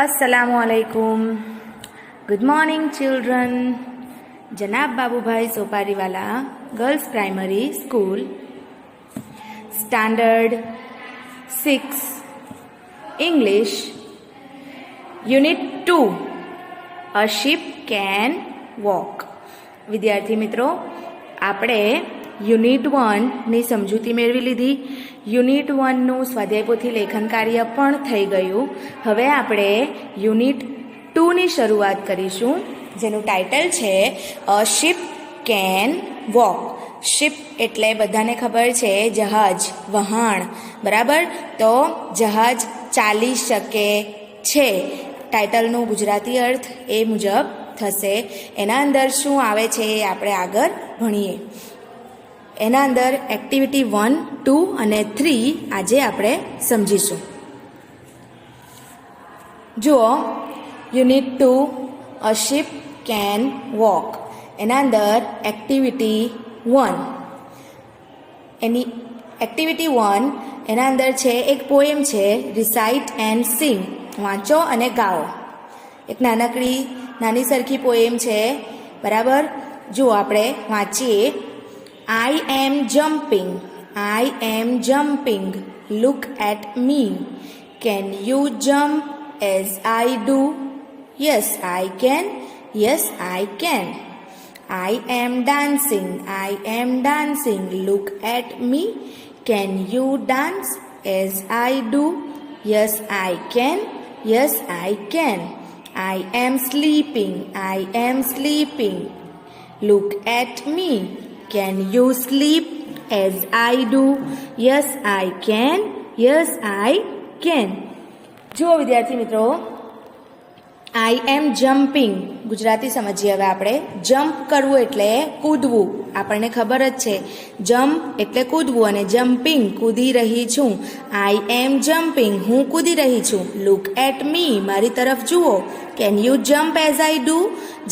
अस्सलामुअलैकुम. Good morning children. जनाब Babubhai Sopariwala girls primary school, standard 6, English, unit 2, a ship can walk. विद्यार्थी मित्रों, આપણે યુનિટ 1ની સમજૂતી મેળવી લીધી. યુનિટ 1નું સ્વાધ્યાય પોથી લેખન કાર્ય પણ થઈ ગયું. હવે આપણે યુનિટ 2ની શરૂઆત કરીશું, જેનું ટાઇટલ છે a ship can walk. Ship એટલે બધાને ખબર છે જહાજ, વહાણ, બરાબર? તો જહાજ ચાલી શકે છે. ટાઇટલનું ગુજરાતી અર્થ એ મુજબ થશે. એના અંદર શું આવે છે એ આપણે આગળ ભણીએ. એના અંદર એક્ટિવિટી 1, 2 અને 3 આજે આપણે સમજીશું. જુઓ, unit 2 a ship can walk. એના અંદર એક્ટિવિટી 1, એની એક્ટિવિટી 1 એના અંદર છે એક પોએમ છે, રિસાઇટ એન્ડ સિંગ, વાંચો અને ગાઓ. એક નાની સરખી પોએમ છે, બરાબર? જુઓ, આપણે વાંચીએ. I am jumping, I am jumping, look at me. Can you jump as I do? Yes, I can, yes, I can. I am dancing, I am dancing, look at me. Can you dance as I do? Yes, I can, yes, I can. I am sleeping, I am sleeping, look at me. Can you sleep as I do? Yes, I can, yes, I can. જુઓ વિદ્યાર્થી મિત્રો, આઈ am jumping Gujarati સમજીએ હવે આપણે. Jump કરવું એટલે કૂદવું, આપણને ખબર જ છે. જમ્પ એટલે કૂદવું અને જમ્પિંગ કૂદી રહી છું. આઈ એમ જમ્પિંગ, હું કૂદી રહી છું. લુક એટ મી, મારી તરફ જુઓ. Can you jump as I do,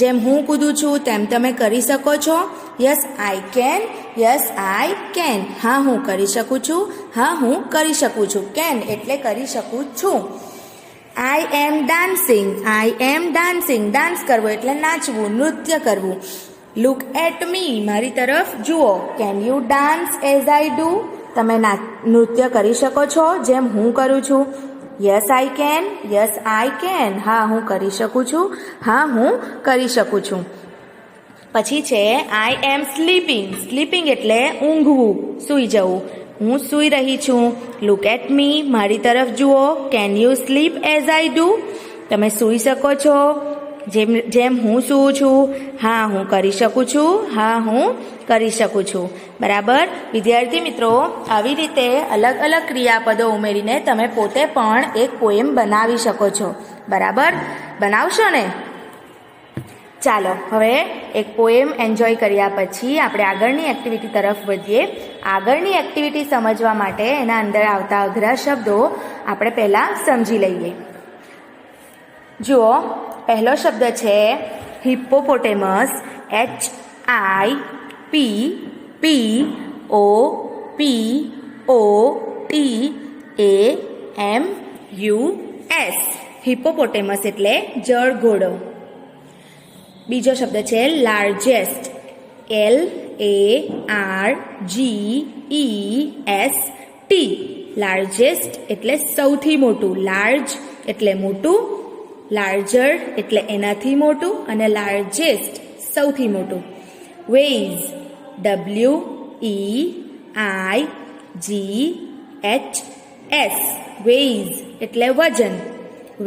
જેમ હું કૂદું છું તેમ તમે કરી શકો છો? Yes I can, yes I can, હા હું કરી શકું છું, હા હું કરી શકું છું. કેન એટલે કરી શકું છું. આઈ એમ ડાન્સિંગ, આઈ એમ ડાન્સિંગ, ડાન્સ કરવો એટલે નાચવું, નૃત્ય કરવું. લુક એટ મી, મારી તરફ જુઓ. Can you dance as I do, તમે નૃત્ય કરી શકો છો જેમ હું કરું છું? Yes I can, yes I can, હા હું કરી શકું છું, હા હું કરી શકું છું. પછી છે આઈ એમ સ્લીપિંગ. સ્લીપિંગ એટલે ઊંઘવું, સૂઈ જવું. હું સૂઈ રહી છું. લુક એટ મી, મારી તરફ જુઓ. Can you slip as I do, તમે સૂઈ શકો છો જેમ હું સૂવું છું? હા હું કરી શકું છું, હા હું કરી શકું છું. બરાબર વિદ્યાર્થી મિત્રો, આવી રીતે અલગ અલગ ક્રિયાપદો ઉમેરીને તમે પોતે પણ એક પોએમ બનાવી શકો છો. બરાબર, બનાવશો ને? ચાલો હવે એક પોએમ એન્જોય કર્યા પછી આપણે આગળની એક્ટિવિટી તરફ વધીએ. આગળની એક્ટિવિટી સમજવા માટે એના અંદર આવતા અઘરા શબ્દો આપણે પહેલાં સમજી લઈએ. જુઓ, પહેલો શબ્દ છે હિપ્પોપોટેમસ. HIPPOTAMUS. હિપ્પોપોટેમસ એટલે જળઘોડો. બીજો શબ્દ છે લાર્જેસ્ટ. LARGEST. લાર્જેસ્ટ એટલે સૌથી મોટું. લાર્જ એટલે મોટું, લાર્જર એટલે એનાથી મોટું અને લાર્જેસ્ટ સૌથી મોટું. વેઇઝ. WEIGHS. વેઇઝ એટલે વજન.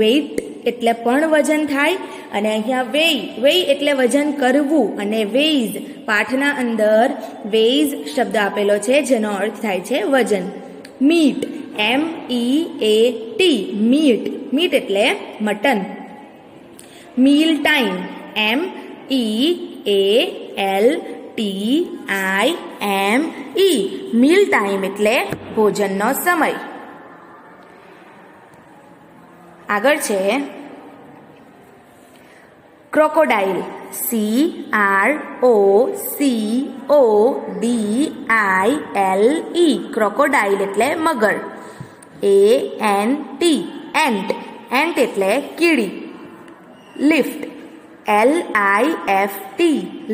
વેઇટ એટલે પણ વજન થાય અને અહીંયા વેઈ એટલે વજન કરવું અને વેઇઝ પાઠના અંદર વેઇઝ શબ્દ આપેલો છે જેનો અર્થ થાય છે વજન. મીટ. MEAT. મીટ. મીટ એટલે mutton. Meal time. MEALTIME. Meal time એટલે ભોજનનો સમય. આગળ છે ક્રોકોડાઇલ. CROCODILE. ક્રોકોડાઇલ એટલે મગર. ANT. એન્ટ. એન્ટ એટલે કીડી. લિફ્ટ LIFT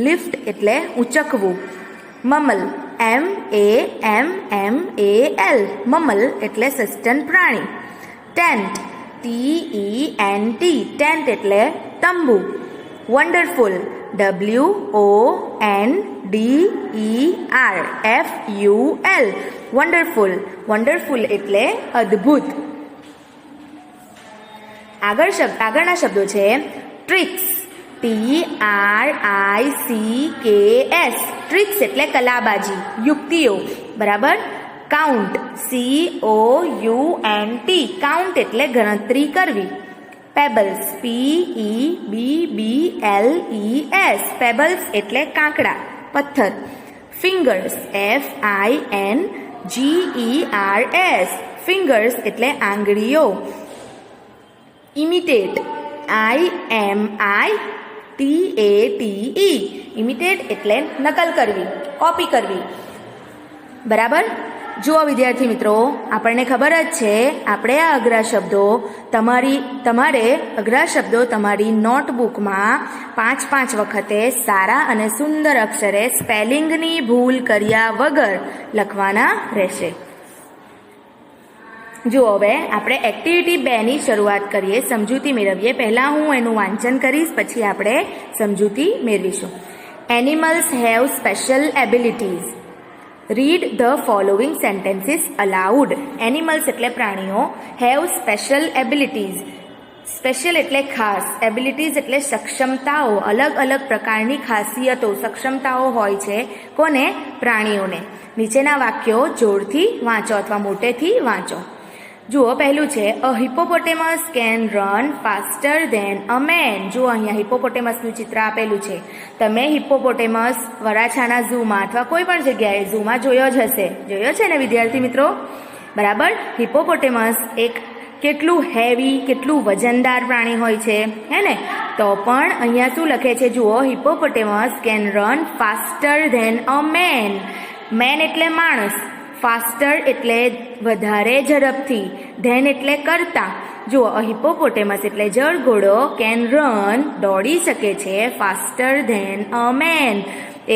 લિફ્ટ એટલે ઉચકવું. મમલ MAMMAL મમલ એટલે સસ્તન પ્રાણી. ટેન્ટ TENT ટેન્ટ એટલે તંબુ. Wonderful WONDER wonderful. વન્ડરફુલ એટલે અદ્ભુત. આગળના શબ્દો છે ટ્રિક્સ TRICKS ટ્રિક્સ એટલે કલાબાજી, યુક્તિઓ. બરાબર. કાઉન્ટ COUNT કાઉન્ટ એટલે ગણતરી કરવી. પેબલ્સ PEBBLES પેબલ્સ એટલે કાંકડા, પથ્થર. ફિંગર્સ FINGERS ફિંગર્સ એટલે આંગળીઓ. ઇમિટેટ IMITATE ઇમિટેટ એટલે નકલ કરવી, કોપી કરવી. બરાબર. જુઓ વિદ્યાર્થી મિત્રો, આપણને ખબર જ છે આપણે આ અઘરા શબ્દો તમારે અઘરા શબ્દો તમારી નોટબુકમાં 5 વખતે સારા અને સુંદર અક્ષરે સ્પેલિંગની ભૂલ કર્યા વગર લખવાના રહેશે. જુઓ, હવે આપણે એક્ટિવિટી 2ની શરૂઆત કરીએ, સમજૂતી મેળવીએ. પહેલાં હું એનું વાંચન કરીશ, પછી આપણે સમજૂતી મેળવીશું. Animals have special abilities. Read the following sentences allowed. Animals એટલે પ્રાણીઓ. Have special abilities. સ્પેશિયલ એટલે ખાસ, એબિલિટીઝ એટલે સક્ષમતાઓ, અલગ અલગ પ્રકારની ખાસિયતો, સક્ષમતાઓ હોય છે. કોને? પ્રાણીઓને. નીચેના વાક્યો જોરથી વાંચો અથવા મોટેથી વાંચો. જુઓ, પહેલું છે a hippopotamus can run faster than a man. જુઓ, અહીંયા હિપોપોટેમસનું ચિત્ર આપેલું છે. તમે હિપોપોટેમસ વરાછાના ઝૂમાં અથવા કોઈ પણ જગ્યાએ ઝૂમાં જોયો જ હશે. જોયો છે ને વિદ્યાર્થી મિત્રો? બરાબર. હિપોપોટેમસ એક કેટલું હેવી, કેટલું વજનદાર પ્રાણી હોય છે, હે ને? તો પણ અહીંયા શું લખે છે? જુઓ, hippopotamus can run faster than a man. Man એટલે માણસ, ફાસ્ટર એટલે વધારે ઝડપથી, ધેન એટલે કરતા. જુઓ, હિપોપોટેમસ એટલે જળઘોડો કેન રન દોડી શકે છે, ફાસ્ટર ધેન અ મેન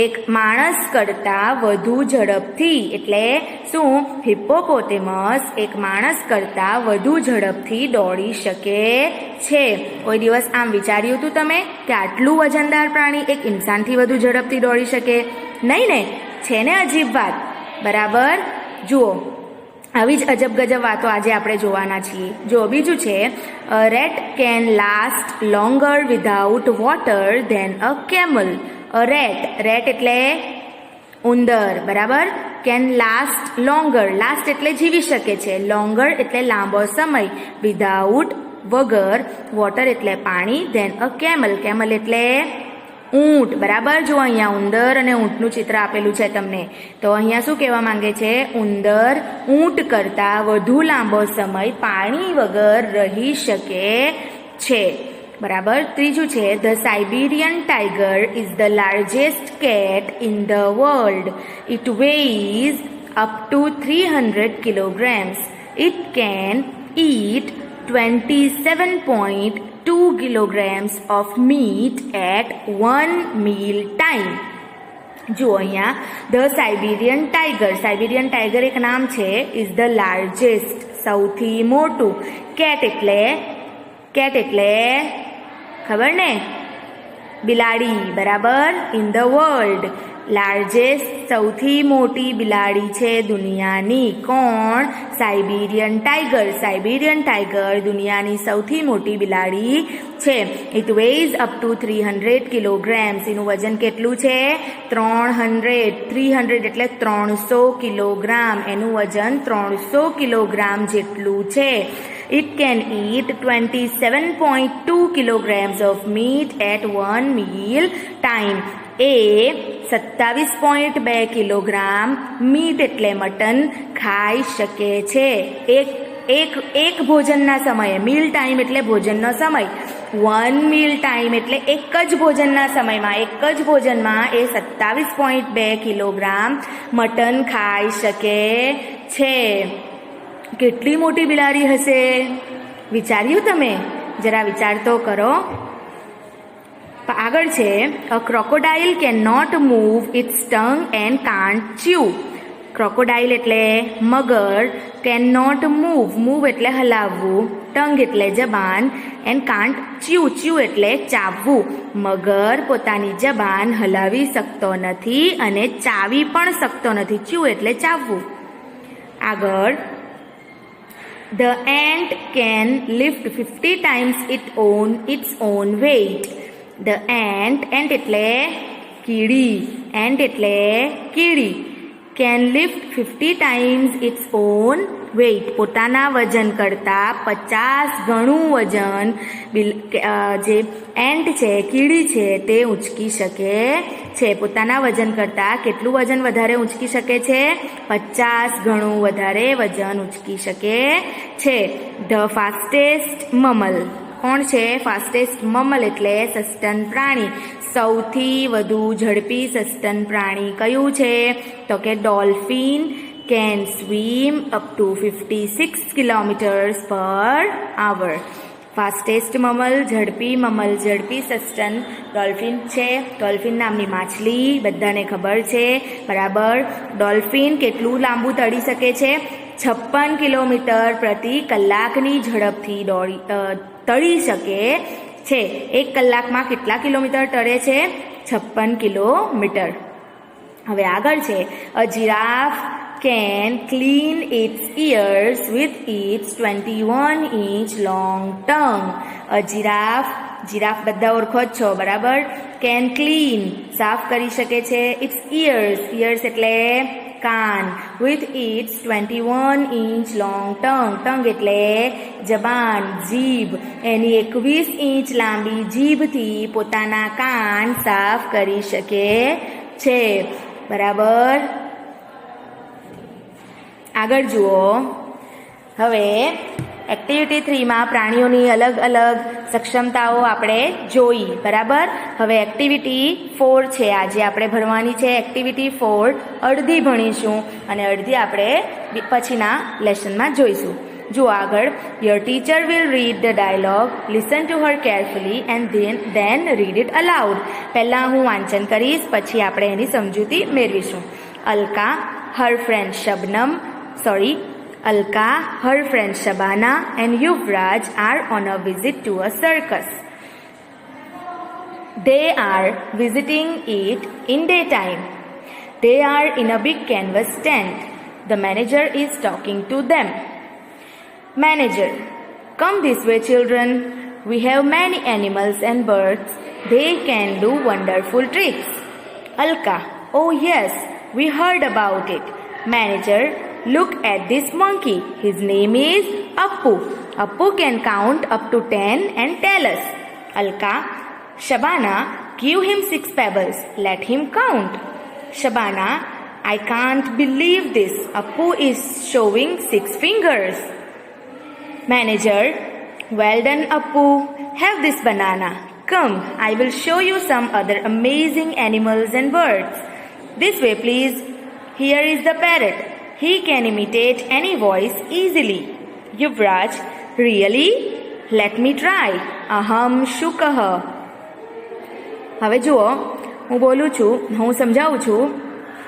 એક માણસ કરતા વધુ ઝડપથી. એટલે શું? હિપોપોટેમસ એક માણસ કરતા વધુ ઝડપથી દોડી શકે છે. કોઈ દિવસ આમ વિચાર્યું હતું તમે કે આટલું વજનદાર પ્રાણી એક ઇન્સાનથી વધુ ઝડપથી દોડી શકે? નહીં ને? છે ને અજીબ વાત? બરાબર. જુઓ, આવી જ અજબ ગજબ વાતો આજે આપણે જોવાના છીએ. જો બીજું છે rat can last longer without water than a camel. Rat એટલે ઉંદર. બરાબર. કેન લાસ્ટ લોંગર, લાસ્ટ એટલે જીવી શકે છે, લોંગર એટલે લાંબો સમય, વિધાઉટ વગર, વોટર એટલે પાણી, ધેન અ કેમલ, કેમલ એટલે ઊંટ. બરાબર. જો અહીંયા ઉંદર અને ઊંટનું ચિત્ર આપેલું છે તમને, તો અહીંયા શું કહેવા માંગે છે? ઉંદર ઊંટ કરતા વધુ લાંબો સમય પાણી વગર રહી શકે છે. બરાબર. ત્રીજું છે the Siberian tiger is the largest cat in the world. It weighs up to 300 kilograms. It can eat 27.2 kilograms of meat at one meal time. જુઓ, અહીંયા ધ સાઇબિરિયન ટાઈગર એક નામ છે. ઇઝ ધ લાર્જેસ્ટ સૌથી મોટું. Cat એટલે ખબર ને? બિલાડી. બરાબર. ઇન ધ વર્લ્ડ લાર્જેસ્ટ સૌથી મોટી બિલાડી છે દુનિયાની. કોણ? સાઇબિરિયન ટાઈગર દુનિયાની સૌથી મોટી બિલાડી છે. It weighs up to 300 kilograms. એનું વજન કેટલું છે? 300 એટલે 300 કિલોગ્રામ. એનું વજન 300 કિલોગ્રામ જેટલું છે. It can eat 27.2 kilograms of meat at one meal time. A 27.2 kilogram meet એટલે મટન ખાઈ શકે છે એક ભોજનના સમયે. મીલ ટાઈમ એટલે ભોજનનો સમય. વન મીલ ટાઈમ એટલે એક જ ભોજનના સમયમાં, એક જ ભોજનમાં એ 27.2 કિલોગ્રામ મટન ખાઈ શકે છે. કેટલી મોટી બિલાડી હશે? વિચાર્યું તમે? જરા વિચાર તો કરો. આગળ છે, a crocodile can not move its tongue and can't chew. Crocodile એટલે મગર, કેન નોટ મૂવ એટલે હલાવવું, ટંગ એટલે જબાન, એન્ડ કાન્ટ ચ્યુ એટલે ચાવવું. મગર પોતાની જબાન હલાવી શકતો નથી અને ચાવી પણ શકતો નથી. ચ્યુ એટલે ચાવવું. આગળ, the ant can lift 50 times its own weight. The ant એટલે કીડી, ant એટલે કીડી, can lift 50 times its own weight. પોતાના વજન કરતાં 50 ગણું વજન જે એન્ટ છે, કીડી છે, તે ઉંચકી શકે છે. પોતાના વજન કરતાં કેટલું વજન વધારે ઉંચકી શકે છે? 50 ગણું વધારે વજન ઉંચકી શકે છે. The fastest mammal. કોણ છે ફાસ્ટેસ્ટ મમલ? એટલે સસ્તન પ્રાણી. સૌથી વધુ ઝડપી સસ્તન પ્રાણી કયું છે? તો કે dolphin can swim up to 56 kilometres પર આવર. ફાસ્ટેસ્ટ મમલ, ઝડપી સસ્તન ડોલ્ફિન છે. ડોલ્ફિન નામની માછલી બધાને ખબર છે, બરાબર. ડોલ્ફિન કેટલું લાંબુ તરી શકે છે? 56 કિલોમીટર પ્રતિ કલાકની ઝડપથી તળી શકે છે. 1 કલાકમાં કેટલા કિલોમીટર તરે છે? 56 કિલોમીટર. હવે આગળ છે, અ giraffe can clean its ears with its 21-inch long tongue. A giraffe બધા ઓળખો જ છો, બરાબર. can clean સાફ કરી શકે છે its ears એટલે કાન, with its 21-inch long tongue એટલે જબાન, જીભ. એની 21 ઇંચ લાંબી જીભથી પોતાના કાન સાફ કરી શકે છે, બરાબર. આગળ જુઓ. હવે એક્ટિવિટી 3માં પ્રાણીઓની અલગ અલગ સક્ષમતાઓ આપણે જોઈ, બરાબર. હવે એક્ટિવિટી 4 છે, આજે આપણે ભણવાની છે એક્ટિવિટી 4. અડધી ભણીશું અને અડધી આપણે પછીના લેસનમાં જોઈશું. જુઓ આગળ, your teacher will read the dialogue, listen to her carefully and then read it allowed. પહેલાં હું વાંચન કરીશ, પછી આપણે એની સમજૂતી મેળવીશું. Alka, her friend Shabana and Yuvraj are on a visit to a circus. They are visiting it in daytime. They are in a big canvas tent. The manager is talking to them. Manager, come this way, children. We have many animals and birds. They can do wonderful tricks. Alka, oh yes, we heard about it. Manager, look at this monkey. His name is Appu. Appu can count up to 10 and tell us. Alka, Shabana, give him 6 pebbles. Let him count. Shabana, I can't believe this. Appu is showing 6 fingers. Manager, well done, Appu. Have this banana. Come, I will show you some other amazing animals and birds. This way, please. Here is the parrot. He can imitate any voice easily. Yuvraj, really? Let me try. Aham shukah. હવે જુઓ, હું બોલું છું, હું સમજાવું છું,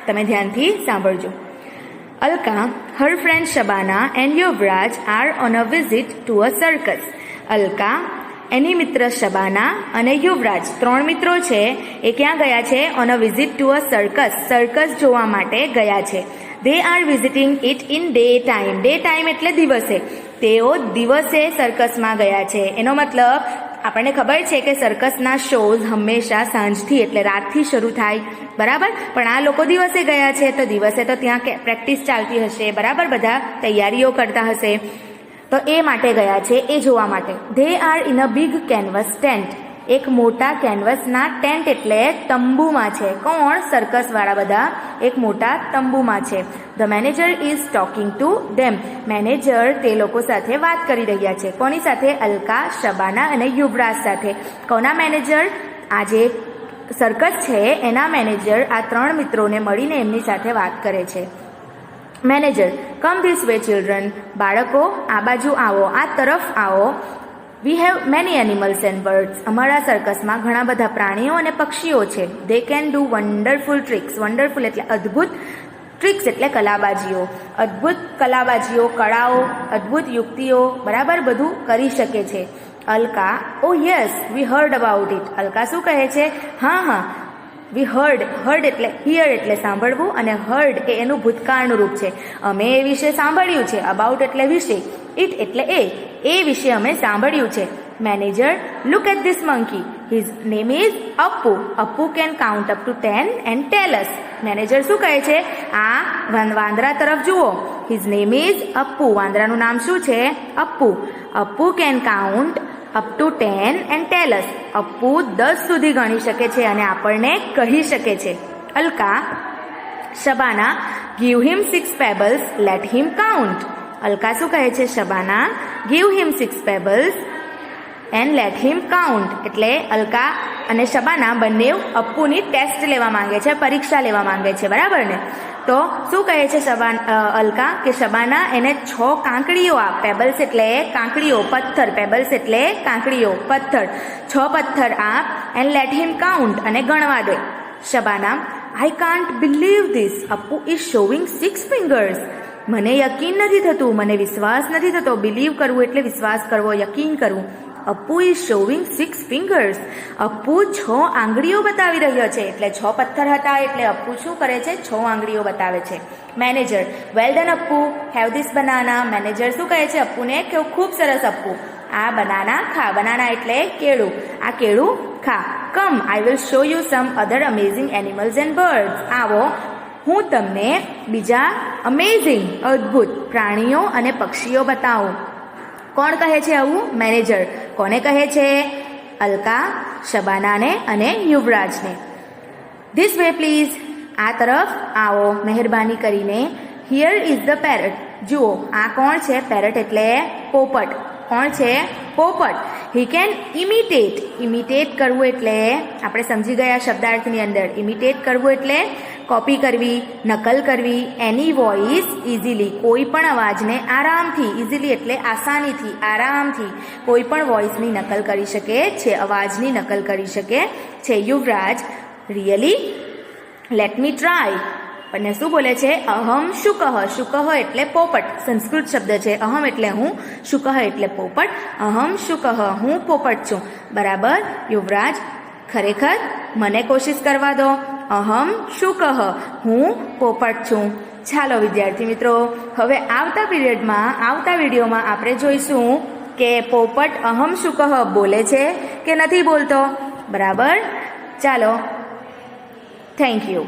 તમે ધ્યાનથી સાંભળજો. Alka, her friend Shabana and Yuvraj are on a visit to a circus. Alka, એની મિત્ર શબાના અને યુવરાજ 3 મિત્રો છે, એ ક્યાં ગયા છે? On a visit to a circus જોવા માટે ગયા છે. They are visiting it in day time. Day time એટલે દિવસે. તેઓ દિવસે સર્કસમાં ગયા છે. એનો મતલબ આપણને ખબર છે કે સર્કસના શોઝ હંમેશા સાંજથી એટલે રાતથી શરૂ થાય, બરાબર. પણ આ લોકો દિવસે ગયા છે, તો દિવસે તો ત્યાં પ્રેક્ટિસ ચાલતી હશે, બરાબર. બધા તૈયારીઓ કરતા હશે, તો એ માટે ગયા છે, એ જોવા માટે. They are in a big canvas tent. એક મોટા કેનવસના ટેન્ટ એટલે તંબુમાં છે. કોણ? સર્કસવાળા બધા એક મોટા તંબુમાં છે. The manager is talking to them. Manager તે લોકો સાથે વાત કરી રહ્યા છે. કોની સાથે? અલકા, શબાના અને યુવરાજ સાથે. કોના મેનેજર? આ જે સર્કસ છે એના મેનેજર આ 3 મિત્રોને મળીને એમની સાથે વાત કરે છે. Manager, come this way children. બાળકો આ બાજુ આવો, આ તરફ આવો. We have many animals and birds. અમારા સર્કસમાં ઘણા બધા પ્રાણીઓ અને પક્ષીઓ છે. They can do wonderful tricks. Wonderful એટલે અદ્ભુત, ટ્રિક્સ એટલે કલાબાજીઓ. અદ્ભુત કલાબાજીઓ, કળાઓ, અદ્ભુત યુક્તિઓ, બરાબર બધું કરી શકે છે. અલકા, ઓ yes we hard about it. Alka શું કહે છે? હા, વી હર્ડ એટલે હિયર એટલે સાંભળવું, અને હર્ડ એ એનું ભૂતકાળનું રૂપ છે. અમે એ વિશે સાંભળ્યું છે. અબાઉટ એટલે વિશે, ઇટ એટલે એ વિશે અમે સાંભળ્યું છે. Manager, look at this monkey. His name is Appu. Appu can count up to 10 and tell us. Manager શું કહે છે? આ વાંદરા તરફ જુઓ. His name is Appu. વાંદરાનું નામ શું છે? Appu. Appu can count up to 10 and tell us. Appu 10 સુધી ગણી શકે છે અને આપણને કહી શકે છે. અલકા, શબાના, ગીવ હિમ 6 પેબલ્સ, લેટ હિમ કાઉન્ટ. અલકા શું કહે છે? Shabana, give him 6 pebbles and let him count. એટલે અલકા અને શબાના બંને અપ્પુની ટેસ્ટ લેવા માંગે છે, પરીક્ષા લેવા માંગે છે, બરાબર ને? તો શું કહે છે અલકા કે શબાના એને 6 કાંકરીઓ આપ. પેબલ્સ એટલે કાંકરીઓ, પથ્થર. પેબલ્સ એટલે કાંકરીઓ, પથ્થર. 6 પથ્થર આપ એન્ડ લેટ હિમ કાઉન્ટ અને ગણવા દે. Shabana, I can't believe this. Appu is showing 6 fingers. મને યકીન નથી થતું, મને વિશ્વાસ નથી થતો. બિલીવ કરવું એટલે વિશ્વાસ કરવો, યકીન કરવું. Appu is showing 6 fingers. Appu 6 આંગળીઓ બતાવી રહ્યો છે. એટલે 6 પથ્થર હતા એટલે અપ્પુ શું કરે છે? 6 આંગળીઓ બતાવે છે. Manager, well done Appu, have this banana. Manager શું કહે છે અપ્પુને? કે ખૂબ સરસ અપ્પુ, આ બનાના ખા. બનાના એટલે કેળું. આ કેળું ખા. Come, I will show you some other amazing animals and birds. આવો, હું તમને બીજા અમેઝિંગ, અદ્ભુત પ્રાણીઓ અને પક્ષીઓ બતાવું. કોણ કહે છે આવું? મેનેજર. કોને કહે છે? અલકા, શબાનાને અને યુવરાજને. This way please. આ તરફ આવો મહેરબાની કરીને. Here is the parrot. જુઓ, આ કોણ છે? પેરટ એટલે પોપટ. કોણ છે? પોપટ. He can imitate. ઇમિટેટ કરવું એટલે આપણે સમજી ગયા શબ્દાર્થની અંદર. ઇમિટેટ કરવું એટલે કોપી કરવી, નકલ કરવી. એની વોઇસ ઇઝીલી. કોઈ પણ અવાજને આરામથી, ઇઝીલી એટલે આસાનીથી, આરામથી કોઈ પણ વોઇસની નકલ કરી શકે છે, અવાજની નકલ કરી શકે છે. યુવરાજ, રિયલી? Let me try. અને શું બોલે છે? અહમ શુકહ. શુકહ એટલે પોપટ, સંસ્કૃત શબ્દ છે. અહમ એટલે હું, શુકહ એટલે પોપટ. અહમ શુકહ, હું પોપટ છું. બરાબર યુવરાજ, ખરેખર મને કોશિશ કરવા દો. અહમ શુકહ, હું પોપટ છું. ચાલો વિદ્યાર્થી મિત્રો, હવે આવતા પીરિયડમાં, આવતા વિડીયોમાં આપણે જોઈશું કે પોપટ અહમ શુકહ બોલે છે કે નથી બોલતો. બરાબર, ચાલો, થેન્ક યુ.